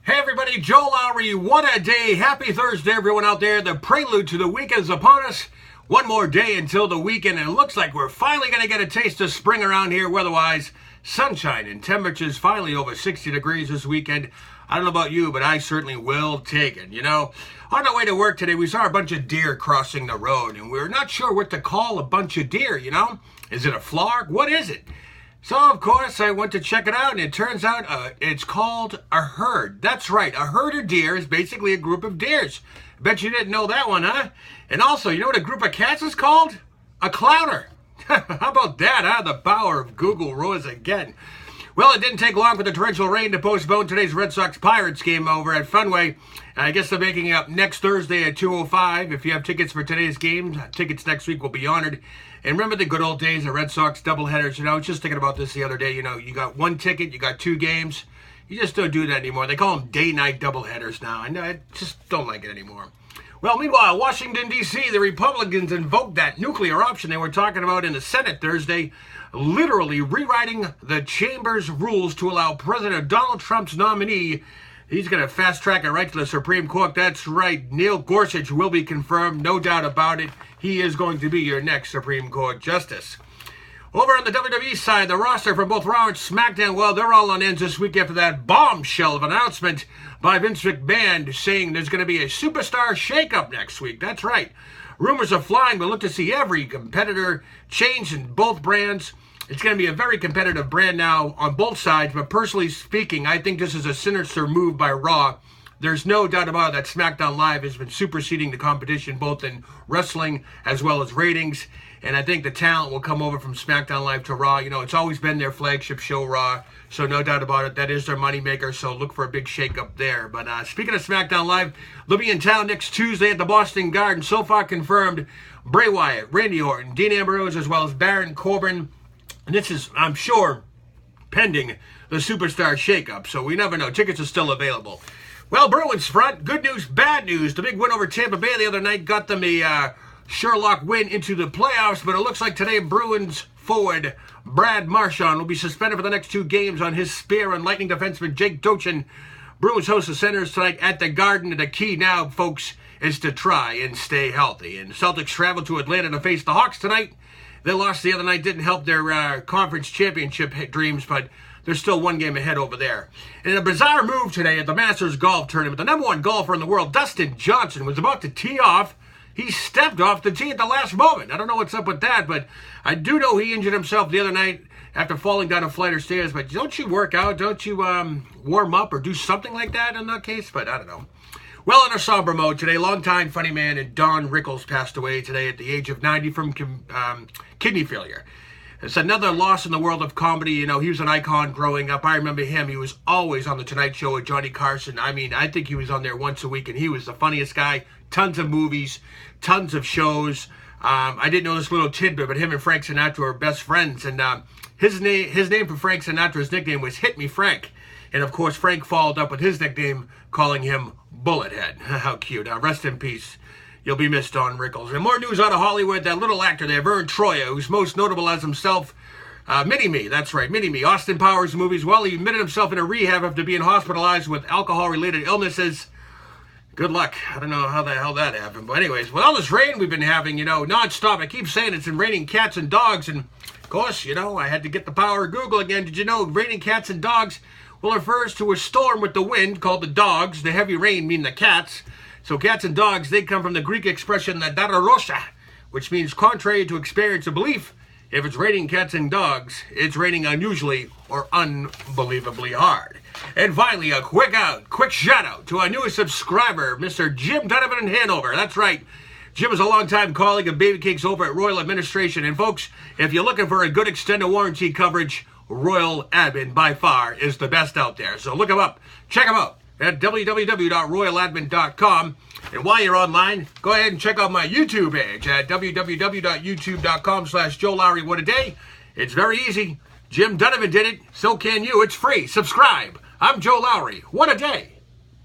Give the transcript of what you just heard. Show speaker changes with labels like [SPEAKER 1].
[SPEAKER 1] Hey everybody, Joe Lowry, what a day. Happy Thursday everyone out there. The prelude to the weekend is upon us. One more day until the weekend, and it looks like we're finally going to get a taste of spring around here weather-wise. Sunshine and temperatures finally over 60 degrees this weekend. I don't know about you, but I certainly will take it. You know, on our way to work today, we saw a bunch of deer crossing the road, and we were not sure what to call a bunch of deer, you know? Is it a flock? What is it? So, of course, I went to check it out, and it turns out it's called a herd. That's right. A herd of deer is basically a group of deers. Bet you didn't know that one, huh? And also, you know what a group of cats is called? A clowner. How about that, huh? The power of Google rose again. Well, it didn't take long for the torrential rain to postpone today's Red Sox-Pirates game over at Fenway. I guess they're making it up next Thursday at 2:05. If you have tickets for today's game, tickets next week will be honored. And remember the good old days of Red Sox doubleheaders. You know, I was just thinking about this the other day. You know, you got one ticket, you got two games. You just don't do that anymore. They call them day-night doubleheaders now. And I just don't like it anymore. Well, meanwhile, Washington, D.C., the Republicans invoked that nuclear option they were talking about in the Senate Thursday, literally rewriting the chamber's rules to allow President Donald Trump's nominee. He's going to fast-track it right to the Supreme Court. That's right. Neil Gorsuch will be confirmed, no doubt about it. He is going to be your next Supreme Court justice. Over on the WWE side, the roster from both Raw and SmackDown, well, they're all on ends this week after that bombshell of an announcement by Vince McMahon saying there's going to be a Superstar Shakeup next week. That's right. Rumors are flying. We look to see every competitor change in both brands. It's going to be a very competitive brand now on both sides, but personally speaking, I think this is a sinister move by Raw. There's no doubt about it that SmackDown Live has been superseding the competition both in wrestling as well as ratings, and I think the talent will come over from SmackDown Live to Raw. You know, it's always been their flagship show, Raw, so no doubt about it, that is their moneymaker, so look for a big shakeup there. But speaking of SmackDown Live, they'll be in town next Tuesday at the Boston Garden. So far confirmed, Bray Wyatt, Randy Orton, Dean Ambrose, as well as Baron Corbin. And this is, I'm sure, pending the Superstar Shakeup, so we never know. Tickets are still available. Well, Bruins front, good news, bad news. The big win over Tampa Bay the other night got them a Sherlock win into the playoffs, but it looks like today Bruins forward Brad Marchand will be suspended for the next two games on his spear and Lightning defenseman Jake Dochin. Bruins host the Senators tonight at the Garden, and the key now, folks, is to try and stay healthy. And Celtics travel to Atlanta to face the Hawks tonight. Their loss the other night didn't help their conference championship dreams, but they're still one game ahead over there. In a bizarre move today at the Masters Golf Tournament, the number one golfer in the world, Dustin Johnson, was about to tee off. He stepped off the tee at the last moment. I don't know what's up with that, but I do know he injured himself the other night after falling down a flight of stairs. But don't you work out? Don't you warm up or do something like that in that case? But I don't know. Well, in a somber mode today, longtime funny man and Don Rickles passed away today at the age of 90 from kidney failure. It's another loss in the world of comedy. You know, he was an icon growing up. I remember him. He was always on The Tonight Show with Johnny Carson. I mean, I think he was on there once a week, and he was the funniest guy. Tons of movies, tons of shows. I didn't know this little tidbit, but him and Frank Sinatra are best friends. And his name for Frank Sinatra's nickname was Hit Me Frank. And, of course, Frank followed up with his nickname, calling him Bullethead. How cute. Rest in peace. You'll be missed, Don Rickles. And more news out of Hollywood. That little actor there, Vern Troyer, who's most notable as himself, Mini-Me. That's right, Mini-Me. Austin Powers movies. Well, he admitted himself in a rehab after being hospitalized with alcohol-related illnesses. Good luck. I don't know how the hell that happened. But anyways, with all this rain we've been having, you know, nonstop, I keep saying it's been raining cats and dogs. And, of course, you know, I had to get the power of Google again. Did you know raining cats and dogs refers to a storm with the wind called the dogs? The heavy rain mean the cats. So cats and dogs, they come from the Greek expression dadarosha, which means contrary to experience or belief. If it's raining cats and dogs, it's raining unusually or unbelievably hard. And finally, a quick shout out to our newest subscriber, Mr. Jim Donovan in Hanover. That's right. Jim is a longtime colleague of Baby Cakes over at Royal Administration. And folks, if you're looking for a good extended warranty coverage, Royal Admin by far is the best out there. So look him up. Check him out at www.royaladmin.com. And while you're online, go ahead and check out my YouTube page at www.youtube.com/Joe Lowry. What a day. It's very easy. Jim Donovan did it. So can you. It's free. Subscribe. I'm Joe Lowry. What a day.